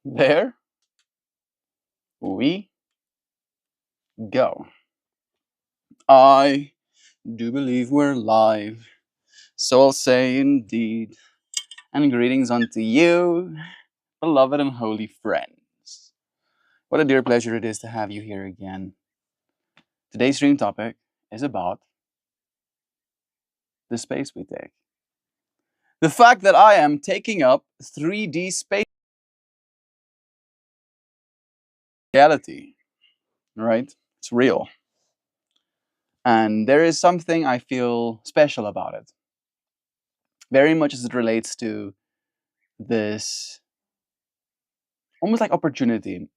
There we go. I do believe we're live. So I'll say indeed. And greetings unto you, beloved and holy friends. What a dear pleasure it is to have you here again. Today's stream topic is about the space we take. The fact that I am taking up 3D space reality, right? It's real. And there is something I feel special about it. Very much as it relates to this almost like opportunity.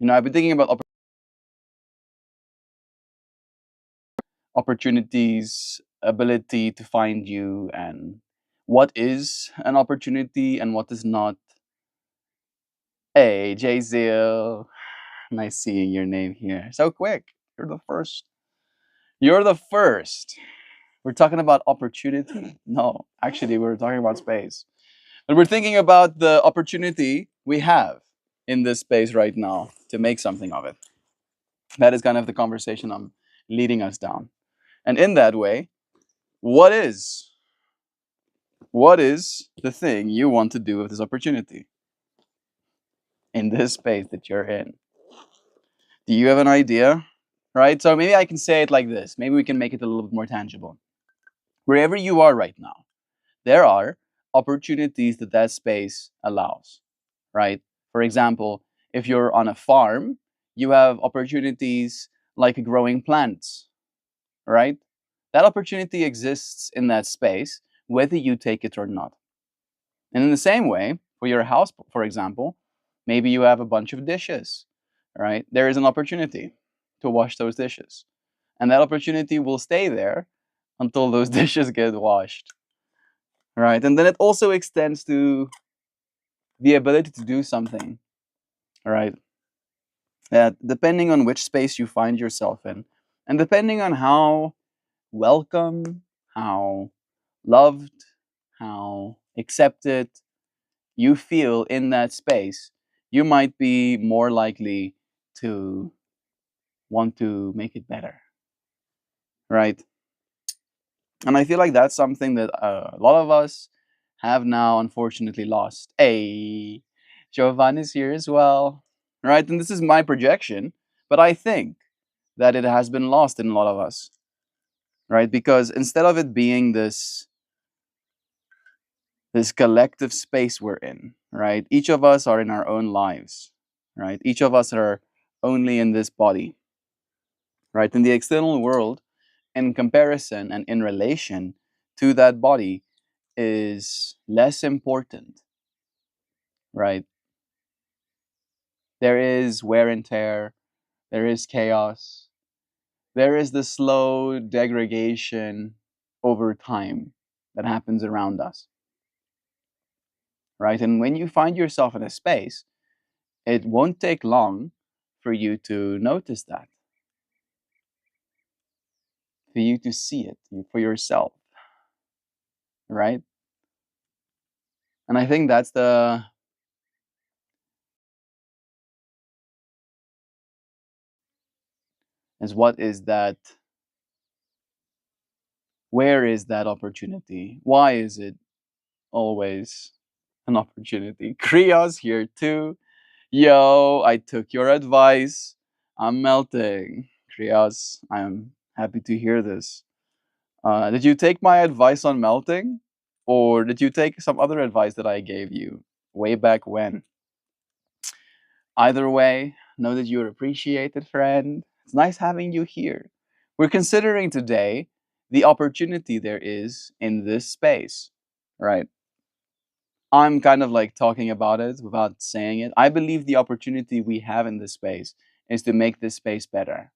I've been thinking about opportunities, ability to find you, and what is an opportunity and what is not. Hey, Jay Zil, nice seeing your name here. So quick, you're the first. You're the first. We're talking about opportunity. No, actually, we're talking about space. But we're thinking about the opportunity we have in this space right now to make something of it. That is kind of the conversation I'm leading us down. And in that way, what is what is the thing you want to do with this opportunity in this space that you're in? Do you have an idea? Right? So maybe I can say it like this. Maybe we can make it a little bit more tangible. Wherever you are right now, there are opportunities that that space allows, right? For example, if you're on a farm, you have opportunities like growing plants, right? That opportunity exists in that space, whether you take it or not. And in the same way, for your house, for example, maybe you have a bunch of dishes, right? There is an opportunity to wash those dishes. And that opportunity will stay there until those dishes get washed, right? And then it also extends to the ability to do something, right? That depending on which space you find yourself in, and depending on how welcome, how loved, how accepted you feel in that space, you might be more likely to want to make it better, right? And I feel like that's something that a lot of us have now unfortunately lost. Hey, Giovanni's here as well, right? And this is my projection, but I think that it has been lost in a lot of us, right? Because instead of it being this collective space we're in, right? Each of us are in our own lives, right? Each of us are only in this body, right? In the external world, in comparison and in relation to that body, is less important, right? There is wear and tear, there is chaos, there is the slow degradation over time that happens around us, right? And when you find yourself in a space, it won't take long for you to notice that, for you to see it for yourself, right? And I think that's the is what is that where is that opportunity? Why is it always an opportunity? Kriya's here too. Yo, I took your advice. I'm melting. Kriyas, I'm happy to hear this. Did you take my advice on melting? Or did you take some other advice that I gave you way back when? Either way, know that you're appreciated, friend. It's nice having you here. We're considering today the opportunity there is in this space, right? I'm kind of like talking about it without saying it. I believe the opportunity we have in this space is to make this space better,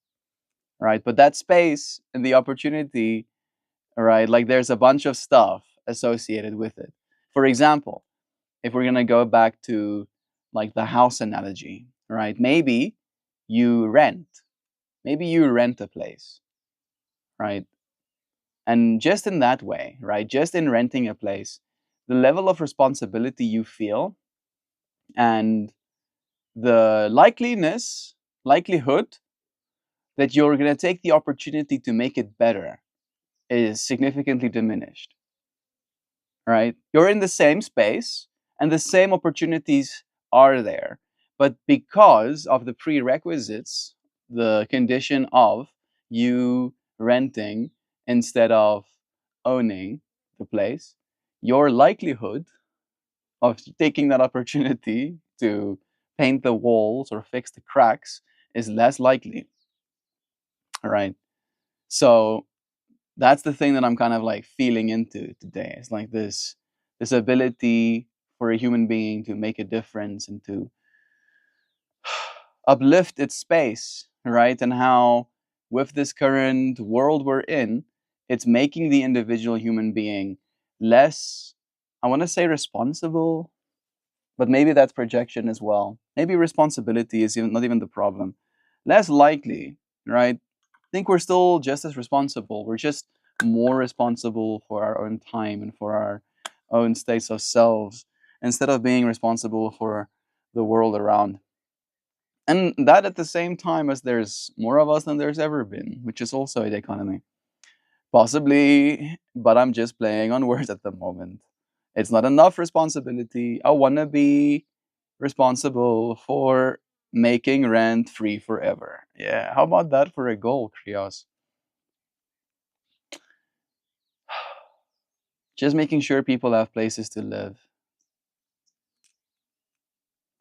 right? But that space and the opportunity, right, like there's a bunch of stuff associated with it. For example, if we're gonna go back to like the house analogy, right? You rent, maybe you rent a place, right? And just in that way, right? Just in renting a place, the level of responsibility you feel and the likelihood that you're going to take the opportunity to make it better is significantly diminished, right? You're in the same space and the same opportunities are there. But because of the prerequisites, the condition of you renting instead of owning the place, your likelihood of taking that opportunity to paint the walls or fix the cracks is less likely, right? So that's the thing that I'm kind of like feeling into today. It's like this ability for a human being to make a difference and to uplift its space, right? And how with this current world we're in, it's making the individual human being less, I want to say responsible, but maybe that's projection as well. Maybe responsibility is not even the problem. Less likely, right? I think we're still just as responsible. We're just more responsible for our own time and for our own states of selves instead of being responsible for the world around. And that at the same time as there's more of us than there's ever been, which is also the economy. Possibly, but I'm just playing on words at the moment. It's not enough responsibility. I want to be responsible for making rent free forever. Yeah, how about that for a goal, Krios? Just making sure people have places to live.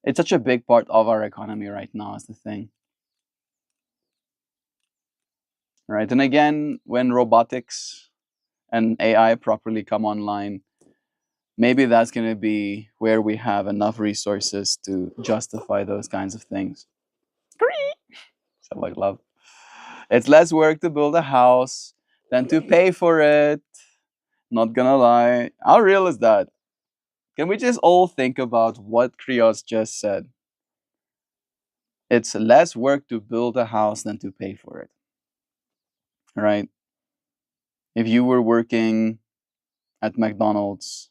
It's such a big part of our economy right now, is the thing. Right? And again, when robotics and AI properly come online, maybe that's going to be where we have enough resources to justify those kinds of things. So like love. It's less work to build a house than to pay for it. Not gonna lie. How real is that? Can we just all think about what Krios just said? It's less work to build a house than to pay for it. Right? If you were working at McDonald's,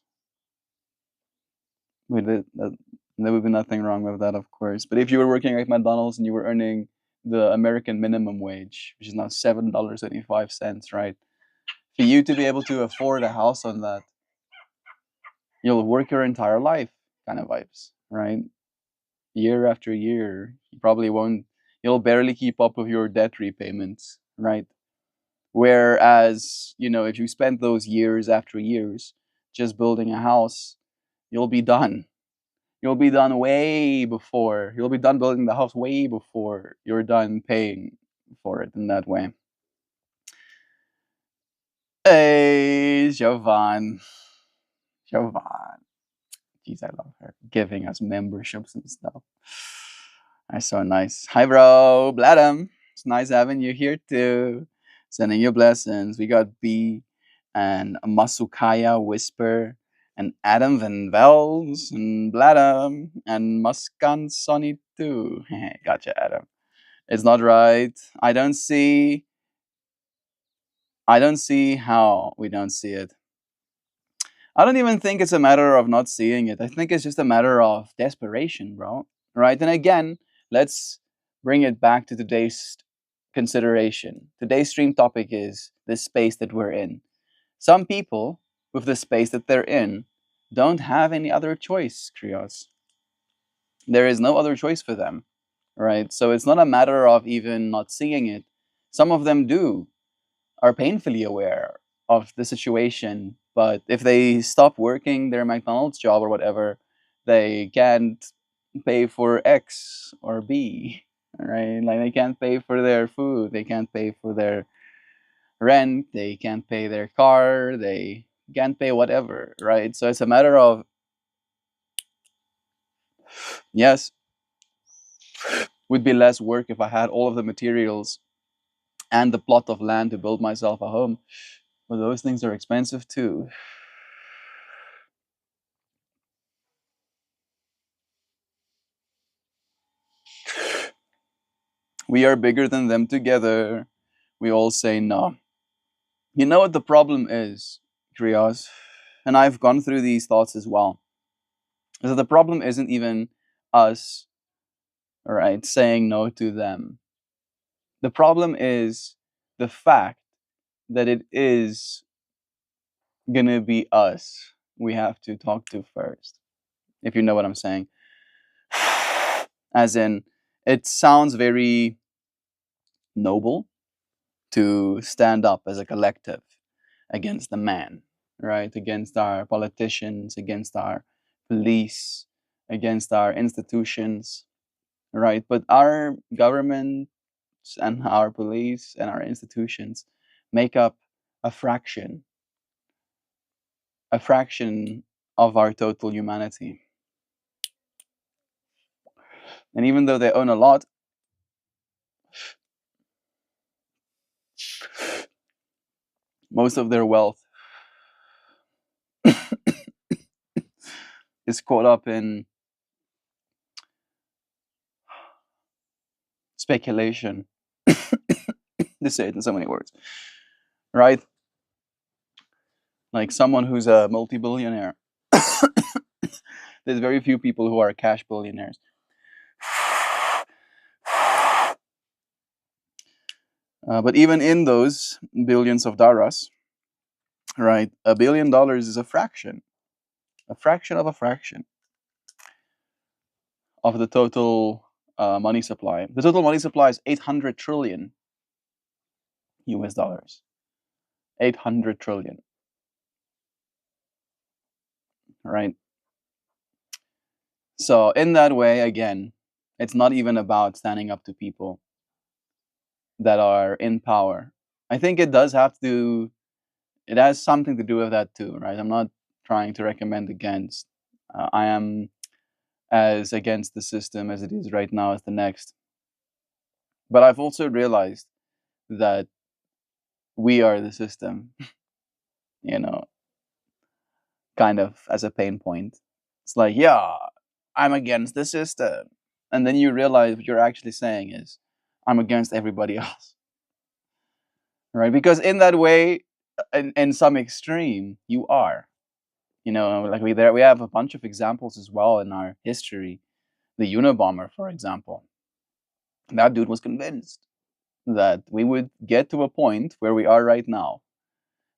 with it, there would be nothing wrong with that, of course. But if you were working at McDonald's and you were earning the American minimum wage, which is now $7.75, right? For you to be able to afford a house on that, you'll work your entire life, kind of vibes, right? Year after year, you probably won't. You'll barely keep up with your debt repayments, right? Whereas, if you spend those years after years just building a house, you'll be done. You'll be done way before. You'll be done building the house way before you're done paying for it in that way. Hey, Jovan. Jovan. Jeez, I love her. Giving us memberships and stuff. That's so nice. Hi, bro. Bladam. It's nice having you here too. Sending you blessings. We got B and Masukaya Whisper and Adam Van Vels and Bladam and Muskan Sonny too. Gotcha, Adam. It's not right. I don't see how we don't see it. I don't even think it's a matter of not seeing it. I think it's just a matter of desperation, bro. Right? And again, let's bring it back to today's consideration. Today's stream topic is the space that we're in. Some people, with the space that they're in, don't have any other choice, Krios. There is no other choice for them, right? So it's not a matter of even not seeing it. Some of them are painfully aware of the situation, but if they stop working their McDonald's job or whatever, they can't pay for X or B, right? Like they can't pay for their food, they can't pay for their rent, they can't pay their car, they can't pay whatever, right? So it's a matter of, yes, would be less work if I had all of the materials and the plot of land to build myself a home. But those things are expensive too. We are bigger than them together. We all say no. You know what the problem is, Krios? And I've gone through these thoughts as well. Is that the problem isn't even us right? Saying no to them. The problem is the fact that it is gonna be us we have to talk to first, if you know what I'm saying. As in, it sounds very noble to stand up as a collective against the man, right? Against our politicians, against our police, against our institutions, right? But our governments and our police and our institutions make up a fraction, a fraction of our total humanity. And even though they own a lot, most of their wealth is caught up in speculation. To say it in so many words, right? Like someone who's a multi-billionaire. There's very few people who are cash billionaires. But even in those billions of dollars, right, $1 billion is a fraction of a fraction of the total money supply. The total money supply is 800 trillion US dollars. 800 trillion, right? So, in that way, again, it's not even about standing up to people that are in power. I think it does have to, it has something to do with that too, right? I'm not trying to recommend against. I am as against the system as it is right now as the next. But I've also realized that we are the system, you know, kind of as a pain point. It's like, yeah, I'm against the system. And then you realize what you're actually saying is, I'm against everybody else, right? Because in that way, in some extreme, you are. You know, like we have a bunch of examples as well in our history. The Unabomber, for example, that dude was convinced that we would get to a point where we are right now,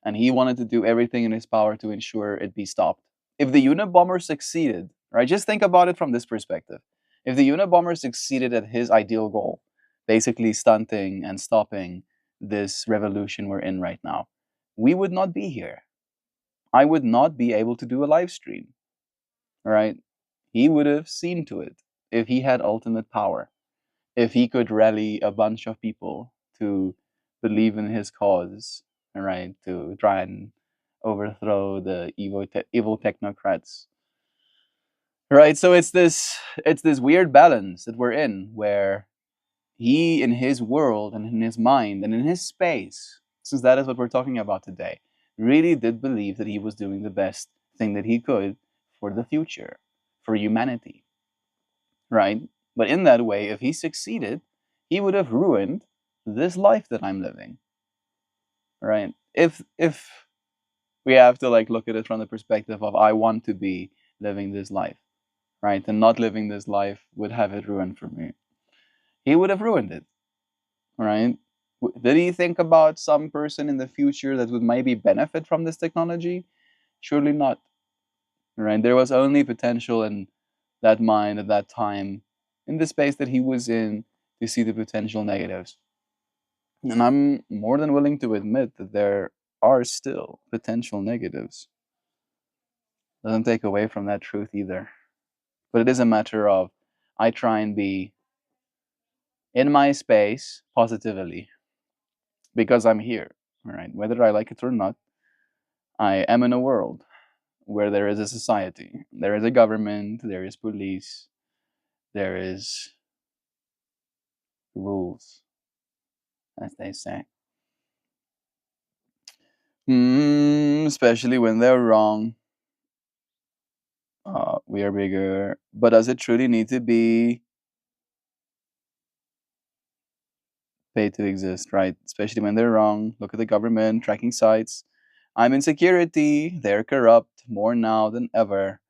and he wanted to do everything in his power to ensure it be stopped. If the Unabomber succeeded, right, just think about it from this perspective. If the Unabomber succeeded at his ideal goal, basically stunting and stopping this revolution we're in right now, we would not be here. I would not be able to do a live stream, right? He would have seen to it if he had ultimate power, if he could rally a bunch of people to believe in his cause, right, to try and overthrow the evil technocrats, right? So it's this weird balance that we're in, where he, in his world and in his mind and in his space, since that is what we're talking about today, really did believe that he was doing the best thing that he could for the future, for humanity, right? But in that way, if he succeeded, he would have ruined this life that I'm living, right? If we have to like look at it from the perspective of I want to be living this life, right? And not living this life would have it ruined for me. He would have ruined it, right? Did he think about some person in the future that would maybe benefit from this technology? Surely not, right? There was only potential in that mind at that time, in the space that he was in, to see the potential negatives. And I'm more than willing to admit that there are still potential negatives. Doesn't take away from that truth either. But it is a matter of I try and be in my space positively because I'm here, right? Whether I like it or not, I am in a world where there is a society, there is a government, there is police, there is rules, as they say. Especially when they're wrong. We are bigger. But does it truly need to be paid to exist, right? Especially when they're wrong. Look at the government tracking sites. I'm in security. They're corrupt more now than ever.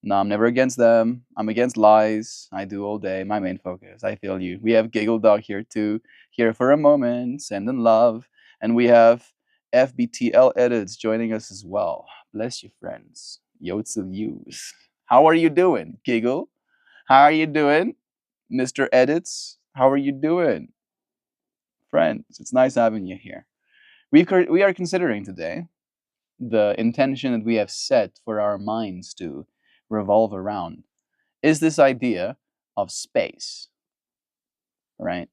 No, I'm never against them. I'm against lies. I do all day. My main focus. I feel you. We have Giggle Dog here too. Here for a moment. Sending love. And we have FBTL Edits joining us as well. Bless you, friends. Yotsu Yous. How are you doing, Giggle? How are you doing, Mr. Edits? How are you doing? Friends, it's nice having you here. We are considering today the intention that we have set for our minds to revolve around is this idea of space, right?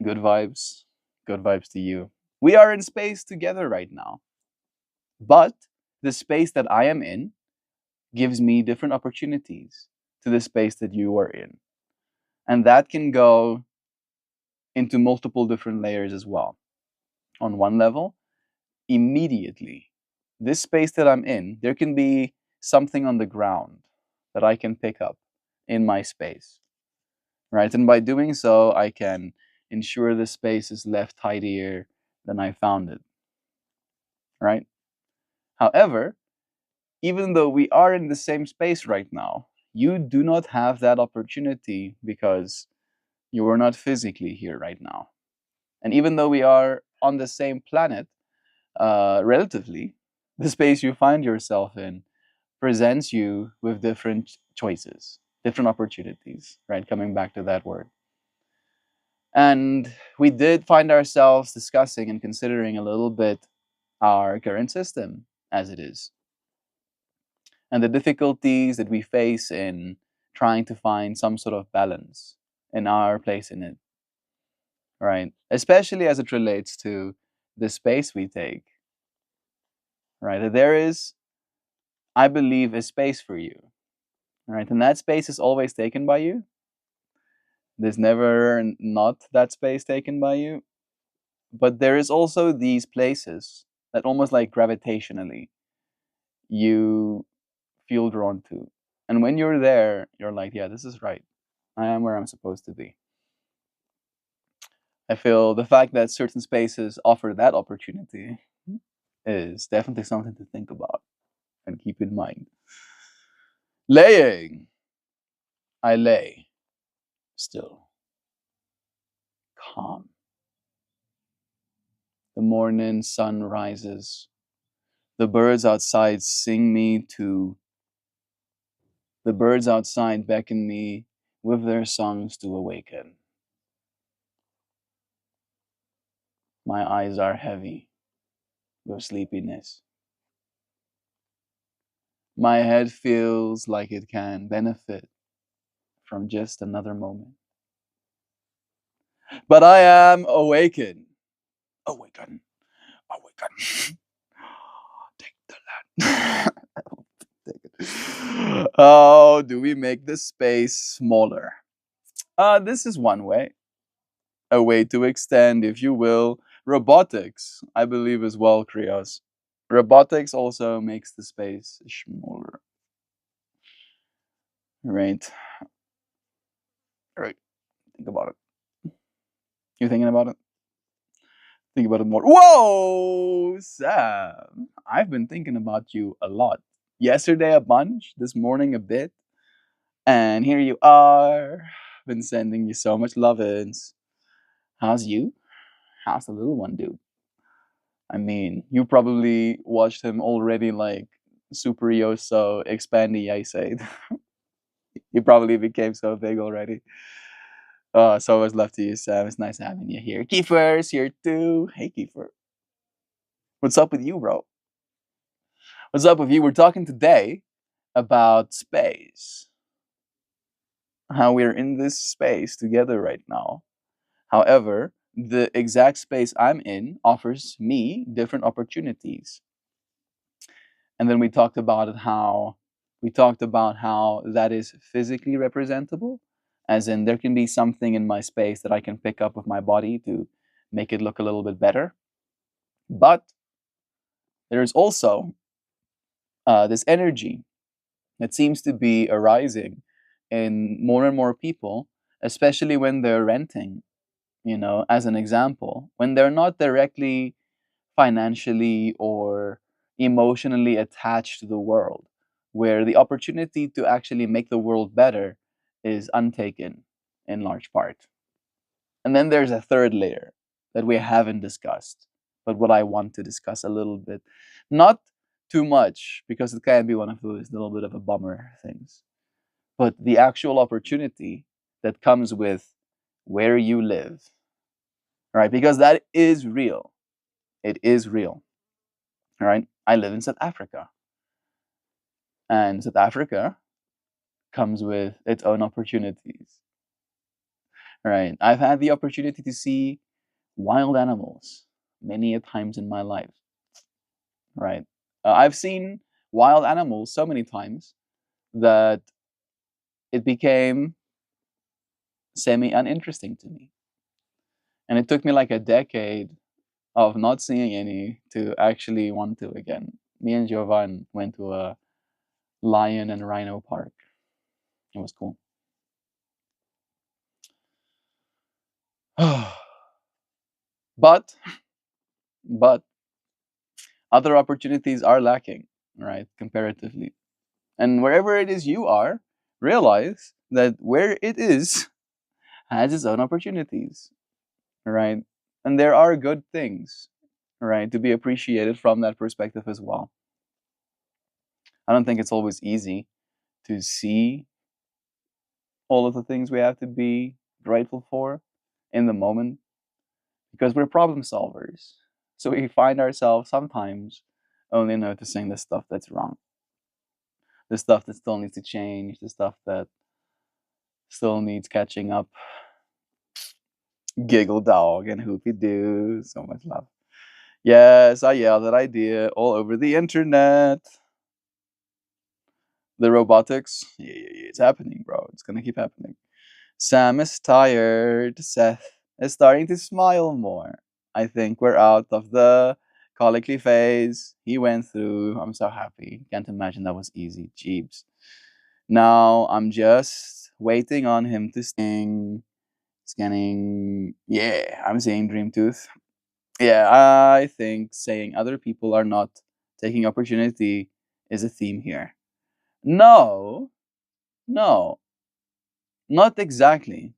Good vibes, good vibes to you. We are in space together right now, but the space that I am in gives me different opportunities to the space that you are in. And that can go into multiple different layers as well. On one level, immediately, this space that I'm in, there can be something on the ground that I can pick up in my space, right? And by doing so, I can ensure the space is left tidier than I found it, right? However, even though we are in the same space right now, you do not have that opportunity because you are not physically here right now. And even though we are on the same planet, relatively, the space you find yourself in presents you with different choices, different opportunities, right? Coming back to that word. And we did find ourselves discussing and considering a little bit our current system as it is, and the difficulties that we face in trying to find some sort of balance in our place in it, right? Especially as it relates to the space we take, right? That there is, I believe, a space for you, right? And that space is always taken by you. There's never not that space taken by you. But there is also these places that almost like gravitationally you feel drawn to. And when you're there, you're like, yeah, this is right. I am where I'm supposed to be. I feel the fact that certain spaces offer that opportunity is definitely something to think about and keep in mind. Laying. I lay still, calm. The morning sun rises. The birds outside sing me to. The birds outside beckon me with their songs to awaken. My eyes are heavy with sleepiness. My head feels like it can benefit from just another moment. But I am awakened. Awaken. Awaken. Take the land. Take it. How do we make this space smaller? This is one way. A way to extend, if you will, robotics, I believe as well, Krios. Robotics also makes the space smaller. Right. Right. Think about it. You thinking about it? Think about it more. Whoa, Sam. I've been thinking about you a lot. Yesterday a bunch, this morning a bit. And here you are. Been sending you so much love-ins. How's you? How's the little one, dude? I mean, you probably watched him already like Super Yoso Expandy, I said. He probably became so big already. So always love to you, Sam. It's nice having you here. Kiefer's here too. Hey, Kiefer. What's up with you, bro? What's up with you? We're talking today about space. How we're in this space together right now. However, the exact space I'm in offers me different opportunities. And then we talked about how that is physically representable, as in there can be something in my space that I can pick up with my body to make it look a little bit better. But there's also this energy that seems to be arising in more and more people, especially when they're renting, as an example, when they're not directly financially or emotionally attached to the world, where the opportunity to actually make the world better is untaken in large part. And then there's a third layer that we haven't discussed, but what I want to discuss a little bit. Not too much, because it can be one of those little bit of a bummer things, but the actual opportunity that comes with where you live, right? Because that is real. It is real, right? I live in South Africa, and South Africa comes with its own opportunities, right? I've had the opportunity to see wild animals many a times in my life, right? I've seen wild animals so many times that it became semi uninteresting to me. And it took me like a decade of not seeing any to actually want to again. Me and Jovan went to a lion and rhino park. It was cool. but but other opportunities are lacking, right? Comparatively. And wherever it is you are, realize that where it is has its own opportunities, right? And there are good things, right, to be appreciated from that perspective as well. I don't think it's always easy to see all of the things we have to be grateful for in the moment, because we're problem solvers. So we find ourselves sometimes only noticing the stuff that's wrong, the stuff that still needs to change, the stuff that still needs catching up. Giggle dog and Hoopy Doo. So much love. Yes, I yelled that idea all over the internet. The robotics, yeah, it's happening, bro. It's gonna keep happening. Sam is tired. Seth is starting to smile more. I think we're out of the colicky phase he went through. I'm so happy. Can't imagine that was easy. Jeebs. Now I'm just waiting on him to sing. Scanning. Yeah, I'm seeing Dream Tooth. Yeah, I think saying other people are not taking opportunity is a theme here. No, no, not exactly.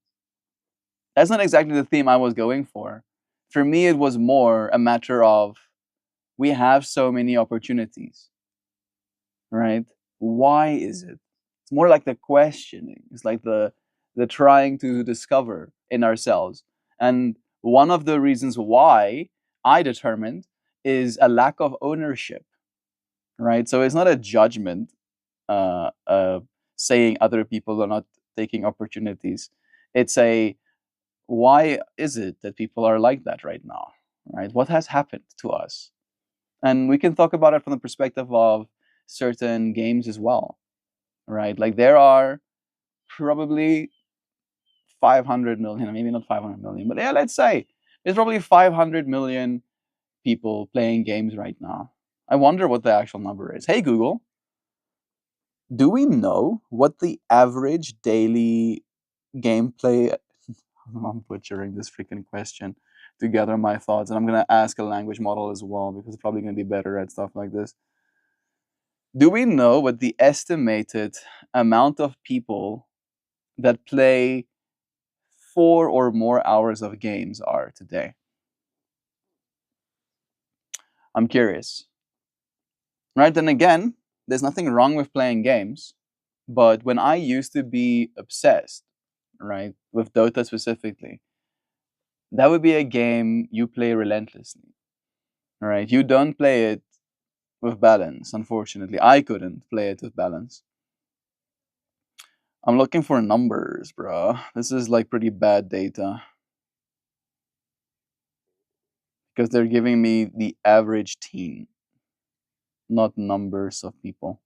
That's not exactly the theme I was going for. For me, it was more a matter of we have so many opportunities, right? Why is it? It's more like the questioning. It's like the trying to discover in ourselves. And one of the reasons why I determined is a lack of ownership, right? So it's not a judgment, uh, uh, saying other people are not taking opportunities. It's a why is it that people are like that right now, right? What has happened to us? And we can talk about it from the perspective of certain games as well, right? Like there are probably 500 million, maybe not 500 million, but yeah, let's say there's probably 500 million people playing games right now. I wonder what the actual number is. Hey Google, do we know what the average daily gameplay? I'm butchering this freaking question to gather my thoughts, and I'm gonna ask a language model as well because it's probably gonna be better at stuff like this. Do we know what the estimated amount of people that play 4 or more hours of games are today? I'm curious. Right, then again, there's nothing wrong with playing games, but when I used to be obsessed, right, with Dota specifically, that would be a game you play relentlessly, right? You don't play it with balance, unfortunately. I couldn't play it with balance. I'm looking for numbers, bro. This is like pretty bad data because they're giving me the average team, not numbers of people.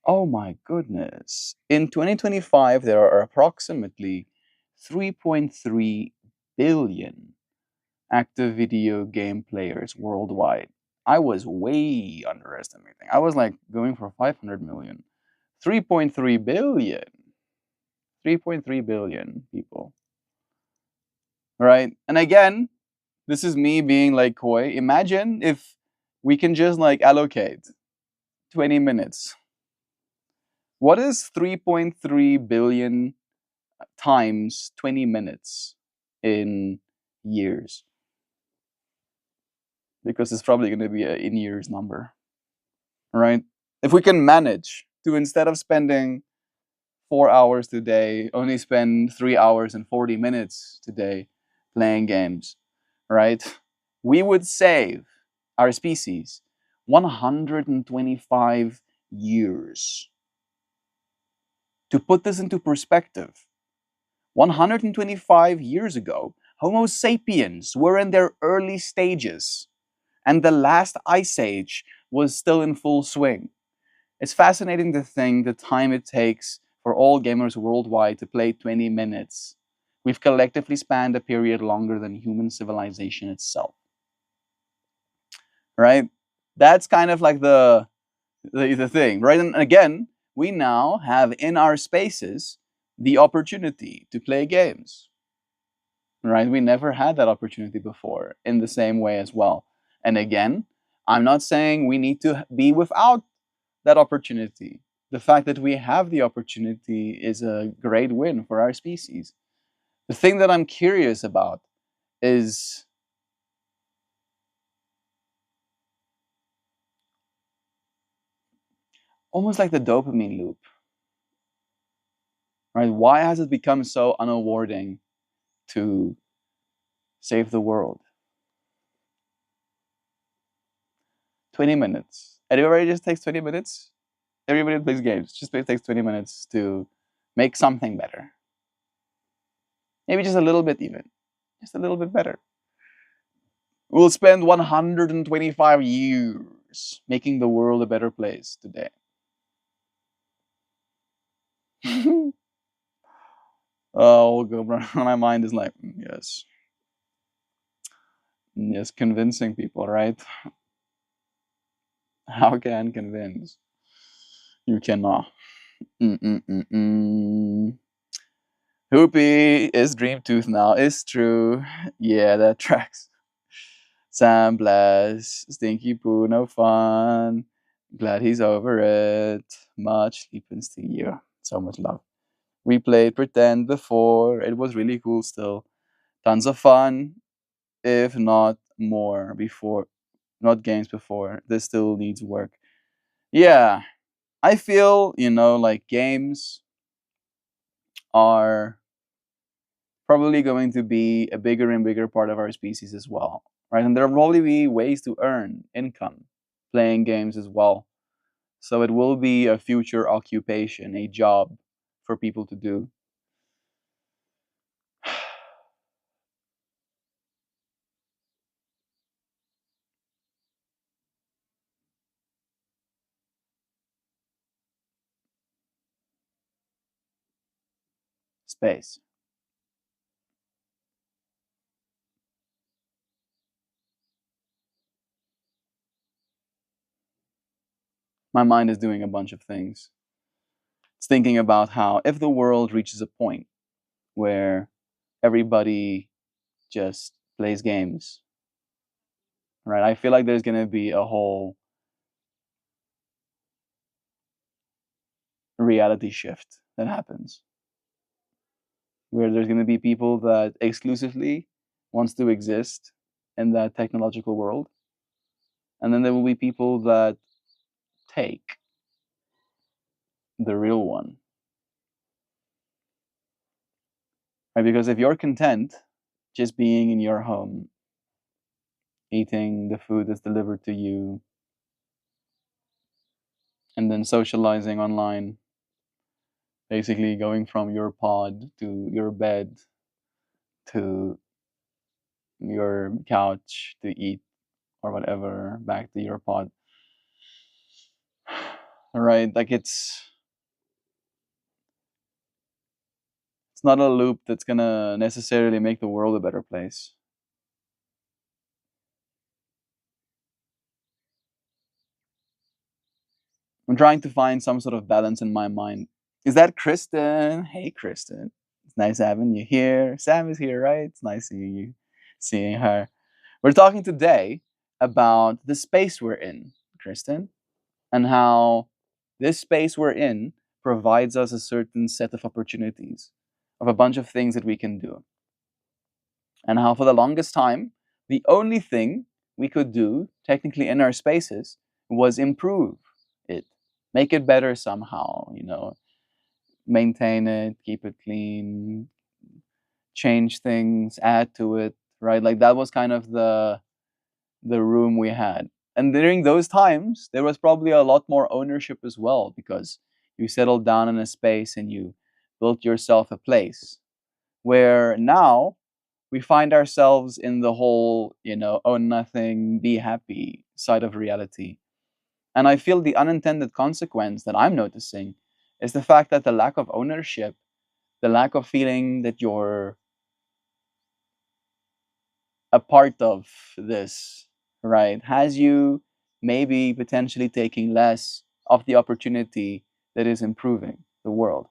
Oh my goodness. In 2025, there are approximately 3.3 billion active video game players worldwide. I was way underestimating. I was like going for 500 million. 3.3 billion. 3.3 billion people. Right? And again, This is me being like coy. Imagine if we can just like allocate 20 minutes. What is 3.3 billion times 20 minutes in years? Because it's probably going to be an in years number, right? If we can manage to, instead of spending 4 hours today, only spend 3 hours and 40 minutes today playing games, right? We would save our species 125 years. To put this into perspective, 125 years ago, Homo sapiens were in their early stages, and the last ice age was still in full swing. It's fascinating to think the time it takes for all gamers worldwide to play 20 minutes. We've collectively spanned a period longer than human civilization itself, right? That's kind of like the thing, right? And again, we now have in our spaces the opportunity to play games, right? We never had that opportunity before in the same way as well. And again, I'm not saying we need to be without that opportunity. The fact that we have the opportunity is a great win for our species. The thing that I'm curious about is almost like the dopamine loop, right? Why has it become so unawarding to save the world? 20 minutes. Everybody just takes 20 minutes. Everybody plays games. Just takes 20 minutes to make something better. Maybe just a little bit even. Just a little bit better. We'll spend 125 years making the world a better place today. Oh, my mind is like, yes. Yes, convincing people, right? How can convince? You cannot. Mm-mm-mm-mm. Hoopy is Dream Tooth now. It's true. Yeah, that tracks. Sam Bless, Stinky Poo, no fun. Glad he's over it. Much sleepins to you. So much love. We played Pretend before. It was really cool still. Tons of fun, if not more before. Not games before. This still needs work. Yeah, I feel, like games are probably going to be a bigger and bigger part of our species as well, right? And there will probably be ways to earn income playing games as well. So it will be a future occupation, a job for people to do. Space. My mind is doing a bunch of things. It's thinking about how if the world reaches a point where everybody just plays games, right? I feel like there's going to be a whole reality shift that happens where there's going to be people that exclusively wants to exist in that technological world, and then there will be people that take the real one, right? Because if you're content just being in your home, eating the food that's delivered to you, and then socializing online, basically going from your pod to your bed to your couch to eat or whatever, back to your pod, right? Like it's not a loop that's gonna necessarily make the world a better place. I'm trying to find some sort of balance in my mind. Is that Kristen? Hey, Kristen. It's nice having you here. Sam is here, right? It's nice seeing you, seeing her. We're talking today about the space we're in, Kristen, and how this space we're in provides us a certain set of opportunities of a bunch of things that we can do. And how, for the longest time, the only thing we could do, technically in our spaces, was improve it, make it better somehow, maintain it, keep it clean, change things, add to it, right? Like that was kind of the room we had. And during those times, there was probably a lot more ownership as well because you settled down in a space and you built yourself a place. Where now we find ourselves in the whole, own nothing, be happy side of reality. And I feel the unintended consequence that I'm noticing is the fact that the lack of ownership, the lack of feeling that you're a part of this, right, has you maybe potentially taking less of the opportunity that is improving the world.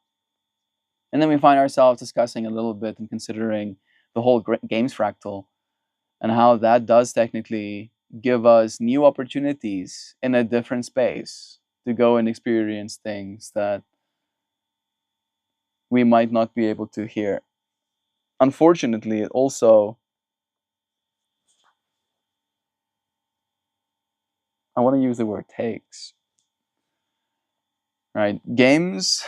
And then we find ourselves discussing a little bit and considering the whole games fractal and how that does technically give us new opportunities in a different space to go and experience things that we might not be able to here. Unfortunately, it also, I want to use the word takes, right? Games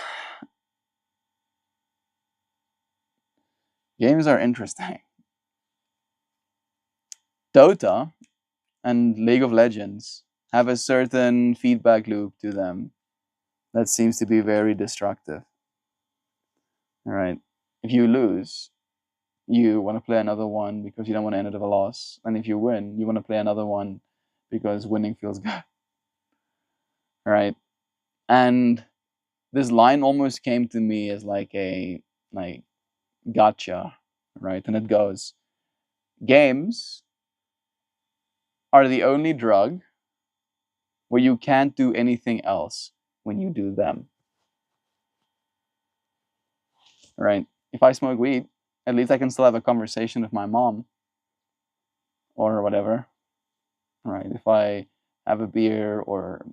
are interesting. Dota and League of Legends have a certain feedback loop to them that seems to be very destructive. All right. If you lose, you want to play another one because you don't want to end it with a loss. And if you win, you want to play another one because winning feels good. All right. And this line almost came to me as like a like gotcha, right? And it goes, games are the only drug where you can't do anything else when you do them. Right? If I smoke weed, at least I can still have a conversation with my mom or whatever. Right? If I have a beer or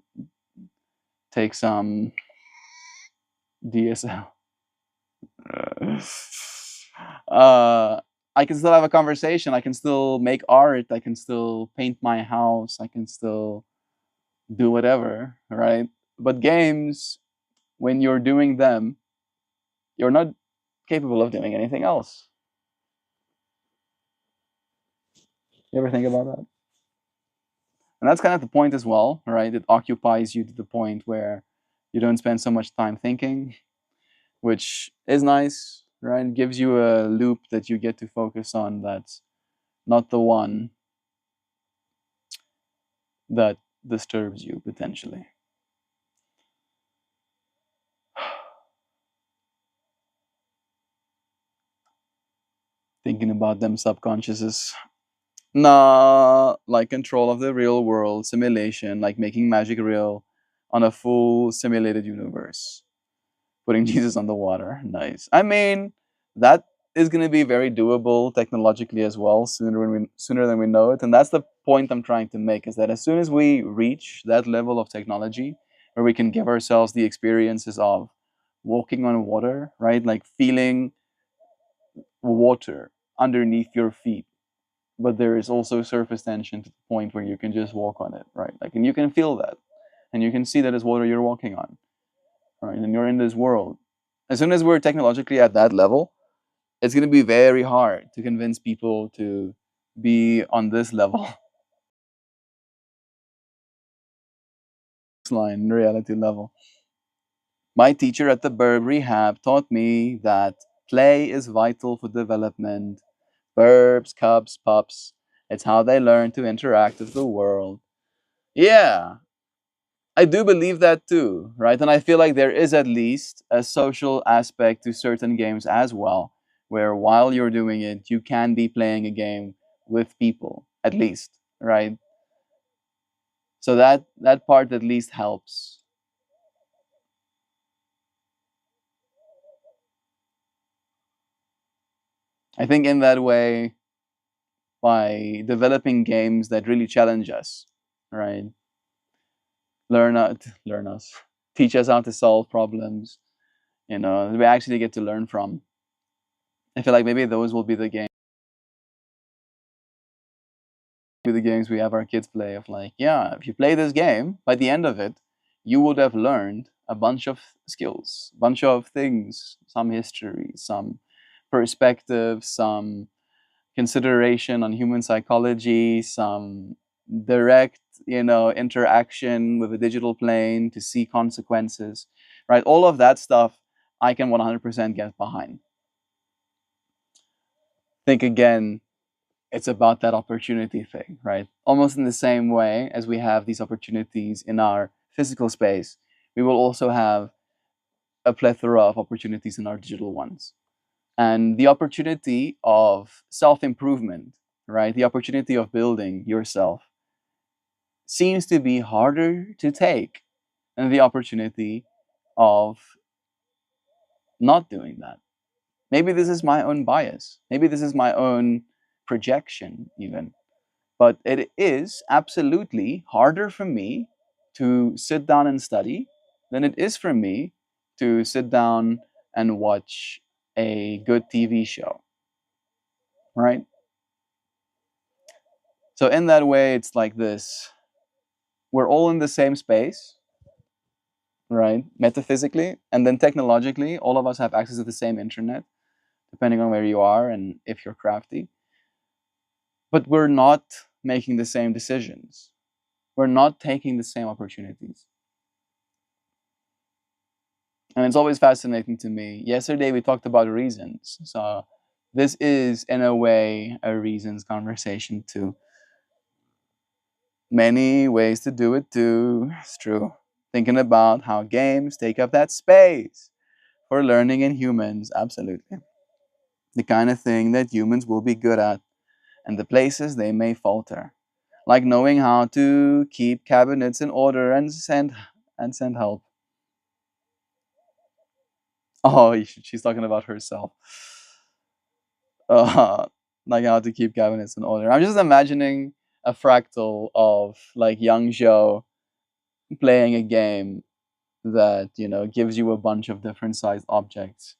take some DSL, I can still have a conversation. I can still make art. I can still paint my house. I can still do whatever. Right? But games, when you're doing them, you're not capable of doing anything else. You ever think about that? And that's kind of the point as well, right? It occupies you to the point where you don't spend so much time thinking, which is nice, right? It gives you a loop that you get to focus on that's not the one that disturbs you potentially. Thinking about them subconsciouses. Nah, like control of the real world, simulation, like making magic real on a full simulated universe. Putting Jesus on the water. Nice. I mean, that is going to be very doable technologically as well sooner than we know it. And that's the point I'm trying to make is that as soon as we reach that level of technology where we can give ourselves the experiences of walking on water, right? Like feeling water underneath your feet, but there is also surface tension to the point where you can just walk on it, right? Like, and you can feel that, and you can see that it's water you're walking on, right? And you're in this world. As soon as we're technologically at that level, it's going to be very hard to convince people to be on this level, line reality level. My teacher at the Burb Rehab taught me that play is vital for development. Burbs, cubs, pups. It's how they learn to interact with the world. Yeah, I do believe that too, right? And I feel like there is at least a social aspect to certain games as well, where while you're doing it, you can be playing a game with people, at least, right? So that part at least helps. I think in that way, by developing games that really challenge us, right? Learn us, teach us how to solve problems. We actually get to learn from. I feel like maybe those will be the games we have our kids play. Of like, yeah, if you play this game, by the end of it, you would have learned a bunch of skills, bunch of things, some history, some perspective, some consideration on human psychology, some direct, interaction with a digital plane to see consequences, right? All of that stuff I can 100% get behind. Think again, it's about that opportunity thing, right? Almost in the same way as we have these opportunities in our physical space, we will also have a plethora of opportunities in our digital ones. And the opportunity of self improvement, right? The opportunity of building yourself seems to be harder to take than the opportunity of not doing that. Maybe this is my own bias. Maybe this is my own projection, even. But it is absolutely harder for me to sit down and study than it is for me to sit down and watch a good TV show, right? So, in that way, it's like this: we're all in the same space, right? Metaphysically, and then technologically, all of us have access to the same internet, depending on where you are and if you're crafty. But we're not making the same decisions, we're not taking the same opportunities. And it's always fascinating to me. Yesterday we talked about reasons. So this is in a way a reasons conversation too. Many ways to do it too. It's true. Thinking about how games take up that space for learning in humans. Absolutely. The kind of thing that humans will be good at and the places they may falter. Like knowing how to keep cabinets in order and send help. Oh, she's talking about herself. uh, like how to keep cabinets in order. I'm just imagining a fractal of like young Joe playing a game that gives you a bunch of different sized objects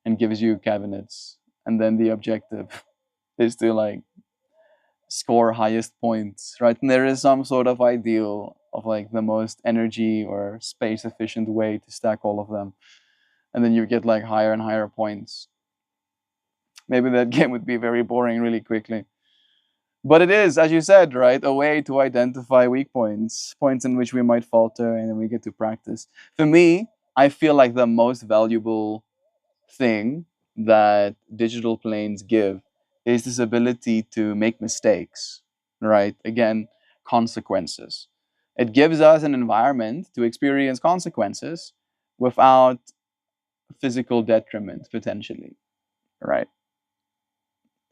and gives you cabinets, and then the objective is to like score highest points, right? And there is some sort of ideal of like the most energy or space efficient way to stack all of them, and then you get like higher and higher points. Maybe that game would be very boring really quickly. But it is, as you said, right, a way to identify weak points, points in which we might falter, and then we get to practice. For me, I feel like the most valuable thing that digital planes give is this ability to make mistakes, right? Again, consequences. It gives us an environment to experience consequences without physical detriment, potentially, right?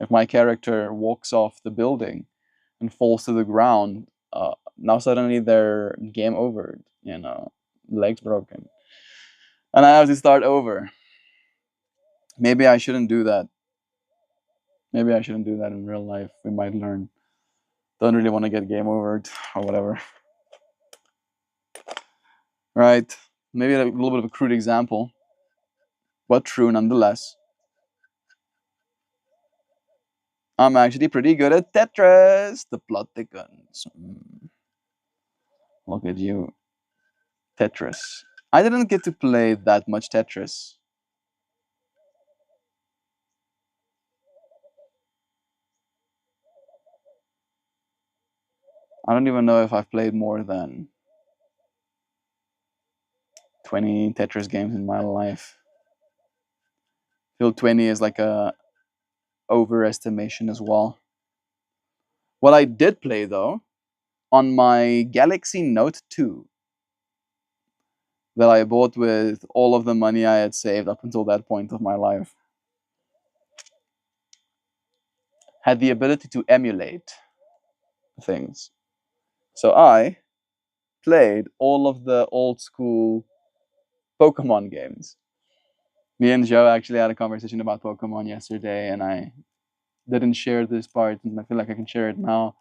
If my character walks off the building and falls to the ground, now suddenly they're game over, legs broken. And I have to start over. Maybe I shouldn't do that. Maybe I shouldn't do that in real life. We might learn. Don't really want to get game over or whatever. Right? Maybe a little bit of a crude example, but true nonetheless. I'm actually pretty good at Tetris. The plot thickens. Look at you. Tetris. I didn't get to play that much Tetris. I don't even know if I've played more than 20 Tetris games in my life. I feel 20 is like a overestimation as well. What I did play though, on my Galaxy Note 2 that I bought with all of the money I had saved up until that point of my life, had the ability to emulate things. So I played all of the old school Pokemon games. Me and Joe actually had a conversation about Pokemon yesterday, and I didn't share this part, and I feel like I can share it now.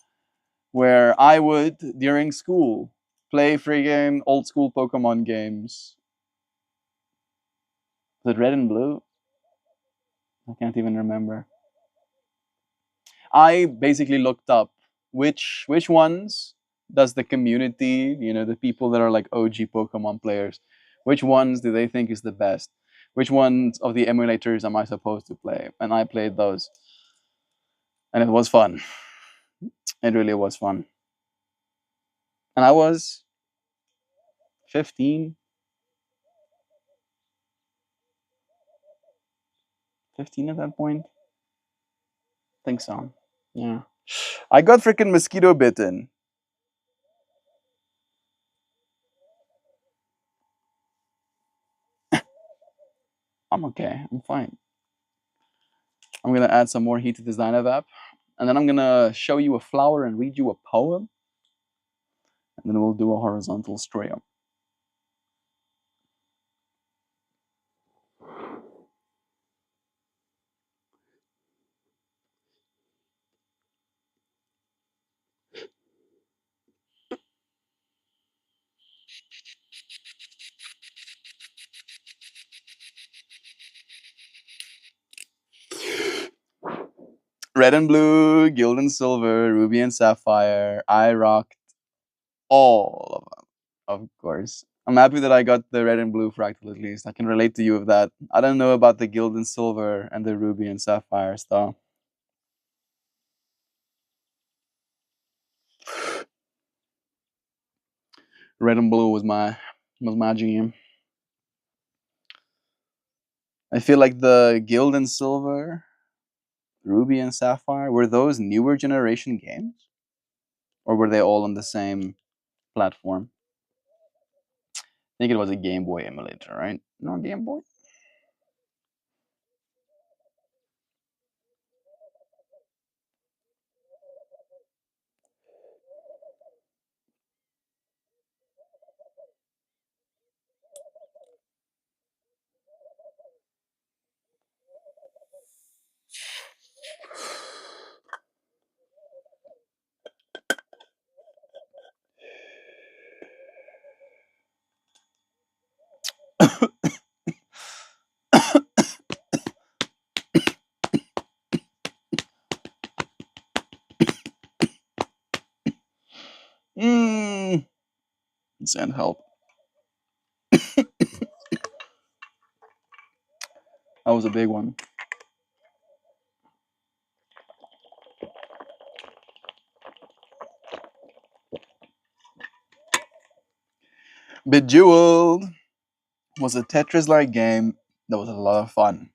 Where I would during school play freaking old school Pokemon games. Was it Red and Blue? I can't even remember. I basically looked up which ones does the community, the people that are like OG Pokemon players, which ones do they think is the best? Which ones of the emulators am I supposed to play? And I played those, and it was fun. It really was fun. And I was 15, 15 at that point. I think so. Yeah. I got freaking mosquito bitten. I'm okay. I'm fine. I'm gonna add some more heat to this Dynavap, app, and then I'm gonna show you a flower and read you a poem, and then we'll do a horizontal story up. Red and blue, gilt and silver, ruby and sapphire. I rocked all of them, of course. I'm happy that I got the red and blue fractal at least. I can relate to you with that. I don't know about the gilt and silver and the ruby and sapphire stuff. Red and blue was my jam. I feel like the gilt and silver, ruby and sapphire, were those newer generation games, or were they all on the same platform? I think it was a Game Boy emulator, right? No Game Boy. Mmm. Send help. That was a big one. Bejeweled was a Tetris-like game that was a lot of fun.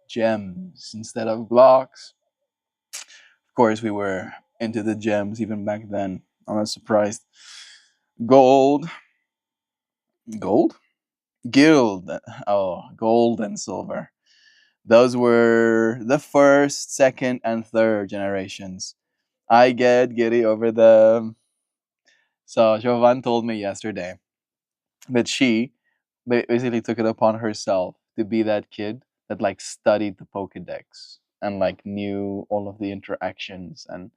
Gems instead of blocks. Of course, we were into the gems even back then. I'm not surprised. Gold, gold, guild. Oh, gold and silver. Those were the first, second, and third generations. I get giddy over them. So Jovan told me yesterday that she basically took it upon herself to be that kid that like studied the Pokedex and like knew all of the interactions and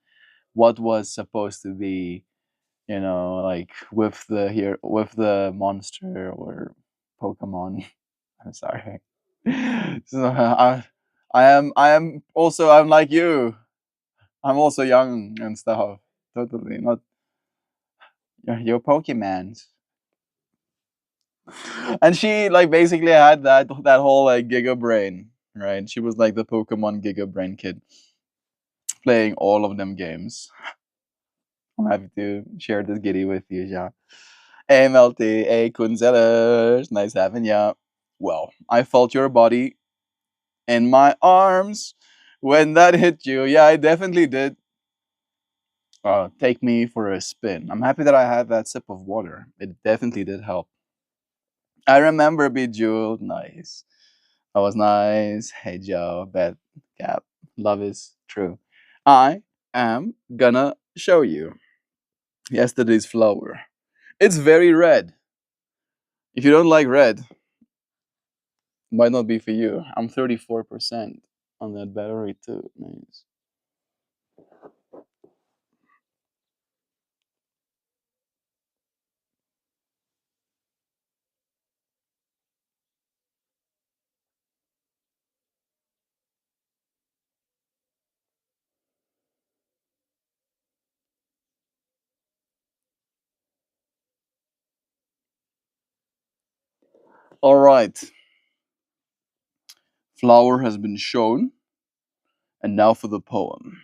what was supposed to be, like with the monster or Pokemon. I'm sorry. So I am also I'm like you. I'm also young and stuff. Totally not your Pokemon. And she like basically had that whole like Giga Brain, right? She was like the Pokemon Giga Brain kid, playing all of them games. I'm happy to share this giddy with you, ja. Hey Melty, hey Kunzellers, nice having ya. Well, I felt your body in my arms when that hit you. Yeah, I definitely did. Take me for a spin. I'm happy that I had that sip of water. It definitely did help. I remember Bejeweled. Nice. That was nice. Hey Joe, bet cap. Love is true. I am gonna show you yesterday's flower. It's very red. If you don't like red, it might not be for you. I'm 34% on that battery too. Nice. All right. Flower has been shown, and now for the poem.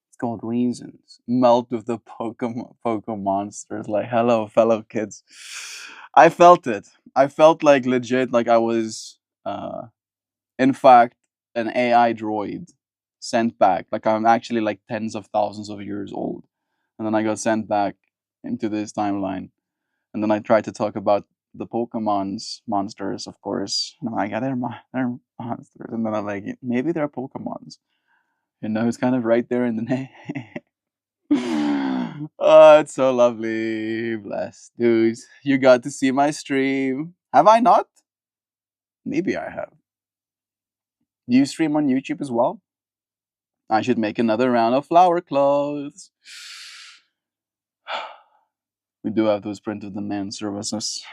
It's called Reasons. Melt with the Pokemon monsters. Like, hello, fellow kids. I felt it. I felt like legit, like I was, in fact, an AI droid sent back. Like I'm actually like tens of thousands of years old, and then I got sent back into this timeline, and then I tried to talk about the Pokemon's monsters, of course. And I'm like, yeah, they're monsters, and then I'm like, maybe they're Pokemons. You know, it's kind of right there in the name. Oh, it's so lovely. Bless. Dudes, you got to see my stream. Have I not? Maybe I have. Do you stream on YouTube as well? I should make another round of flower clothes. We do have those print of demand services.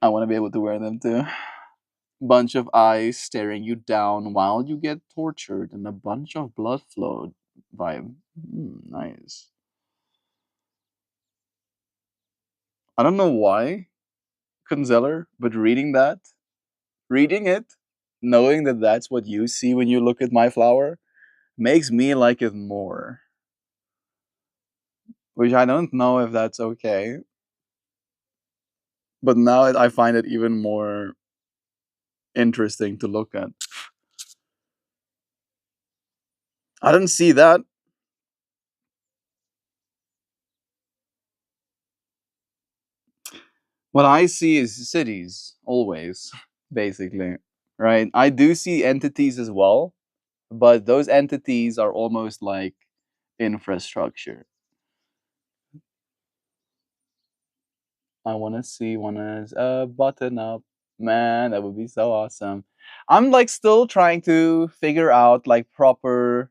I want to be able to wear them too. Bunch of eyes staring you down while you get tortured, and a bunch of blood flow vibe. Nice. I don't know why, Kunzeller, but reading it, knowing that that's what you see when you look at my flower, makes me like it more. Which I don't know if that's okay, but now I find it even more interesting to look at. I didn't see that. What I see is cities, always, basically, right? I do see entities as well, but those entities are almost like infrastructure. I want to see one as a button up. Man, that would be so awesome. I'm like still trying to figure out like proper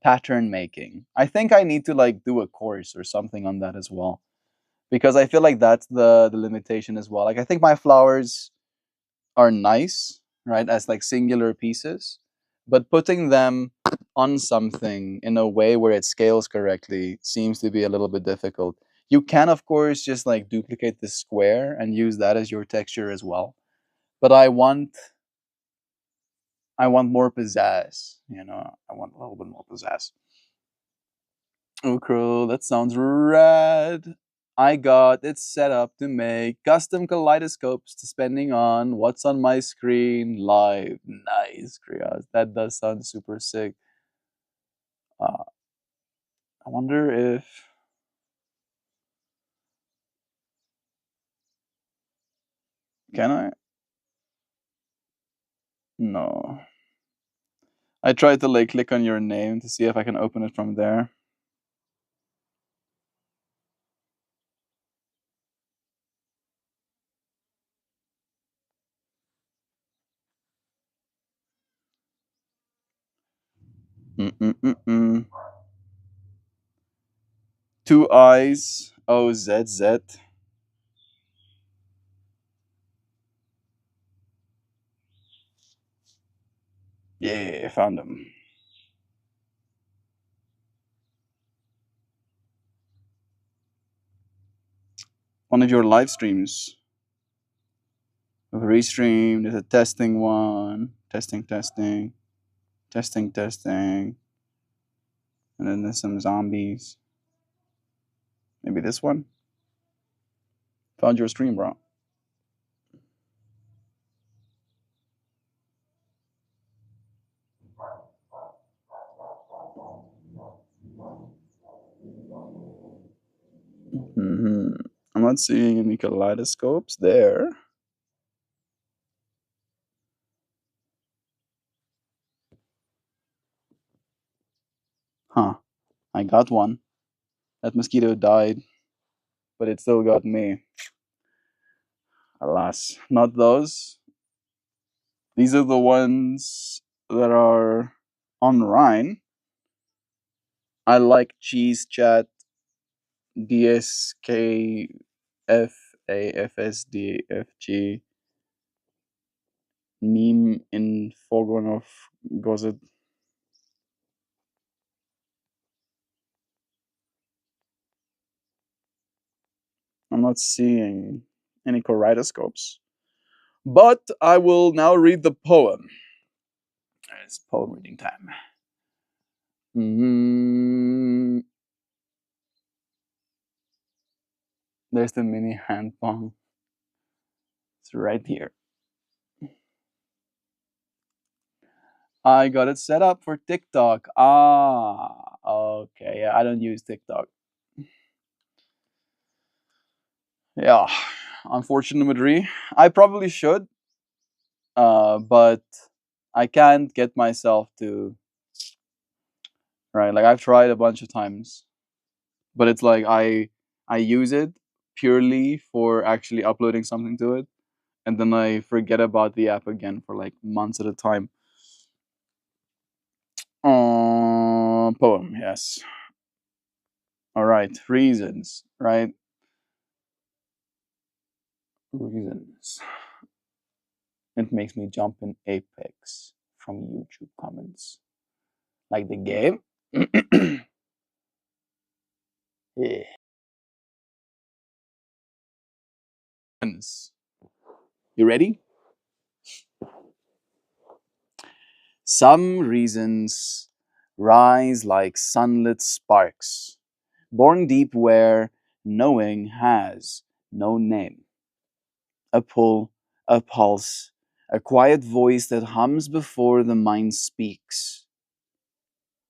pattern making. I think I need to like do a course or something on that as well, because I feel like that's the limitation as well. Like I think my flowers are nice, right, as like singular pieces, but putting them on something in a way where it scales correctly seems to be a little bit difficult. You can, of course, just like duplicate the square and use that as your texture as well. But I want more pizzazz. You know, I want a little bit more pizzazz. Oh, cool. That sounds rad. I got it set up to make custom kaleidoscopes depending on what's on my screen live. Nice, Krios. That does sound super sick. Uh, I wonder if. Can I? No. I tried to like click on your name to see if I can open it from there. Mm-mm-mm-mm. Two eyes. O Z Z. Yeah, found them. One of your live streams. Restream. There's a testing one. Testing, testing, testing, testing. And then there's some zombies. Maybe this one. Found your stream, bro. hmm I'm not seeing any kaleidoscopes there. Huh. I got one. That mosquito died, but it still got me. Alas. Not those. These are the ones that are on Rhine. I like cheese chat DSKFAFSDFG meme in foreground of Gozet. I'm not seeing any kaleidoscopes. But I will now read the poem. It's poem reading time. Mm, there's the mini hand pong. It's right here. I got it set up for TikTok. Ah, okay. Yeah, I don't use TikTok. Yeah, unfortunately, I probably should, but I can't get myself to. Right, like I've tried a bunch of times, but it's like I use it purely for actually uploading something to it, and then I forget about the app again for like months at a time. Poem, yes. All right, reasons, right? Reasons. It makes me jump in Apex from YouTube comments. Like the game? Yeah. You ready? Some reasons rise like sunlit sparks, born deep where knowing has no name. A pull, a pulse, a quiet voice that hums before the mind speaks.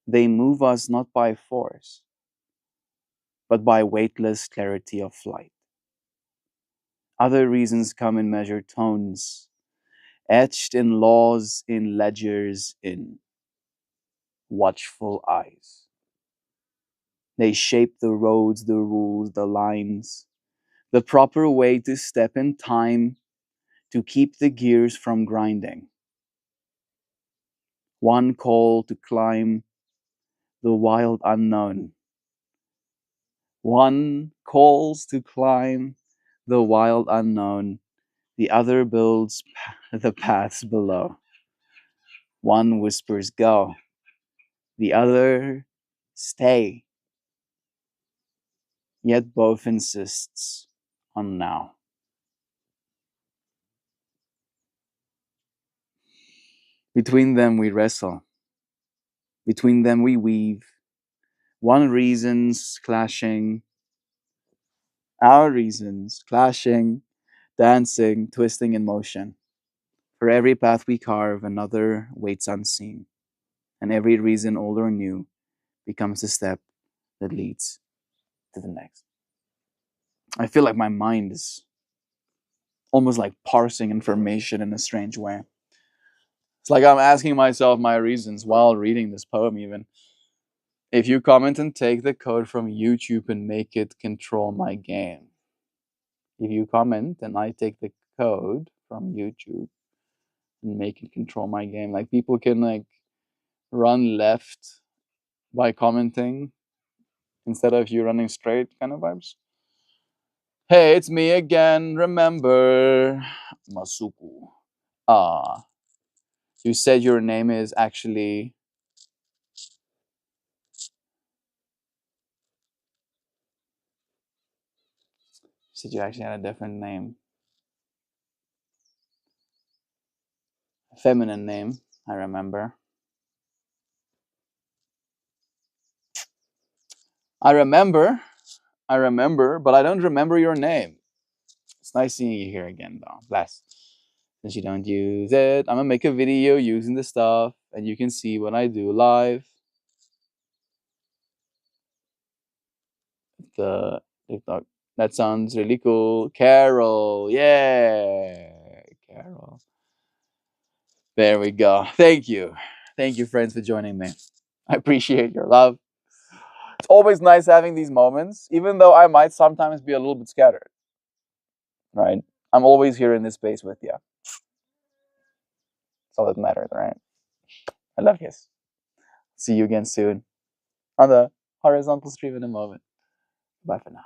They move us not by force, but by weightless clarity of flight. Other reasons come in measured tones, etched in laws, in ledgers, in watchful eyes. They shape the roads, the rules, the lines, the proper way to step in time to keep the gears from grinding. One call to climb the wild unknown. One calls to climb the wild unknown. The other builds the paths below. One whispers, go. The other, stay. Yet both insists on now. Between them we wrestle. Between them we weave. One reasons clashing, our reasons clashing, dancing, twisting in motion. For every path we carve, another waits unseen. And every reason, old or new, becomes a step that leads to the next. I feel like my mind is almost like parsing information in a strange way. It's like I'm asking myself my reasons while reading this poem, even. If you comment and take the code from YouTube and make it control my game. If you comment and I take the code from YouTube and make it control my game. Like people can like run left by commenting instead of you running straight kind of vibes. Hey, it's me again. Remember, Masuku. Ah, you said your name is actually. You said you actually had a different name, a feminine name. I remember. I remember. I remember, but I don't remember your name. It's nice seeing you here again, though. Bless. Since you don't use it, I'm gonna make a video using the stuff, and you can see what I do live. The TikTok. That sounds really cool. Carol, yeah, Carol. There we go. Thank you. Thank you, friends, for joining me. I appreciate your love. It's always nice having these moments, even though I might sometimes be a little bit scattered, right? I'm always here in this space with you. That's all that matters, right? I love you. See you again soon on the horizontal stream in a moment. Bye for now.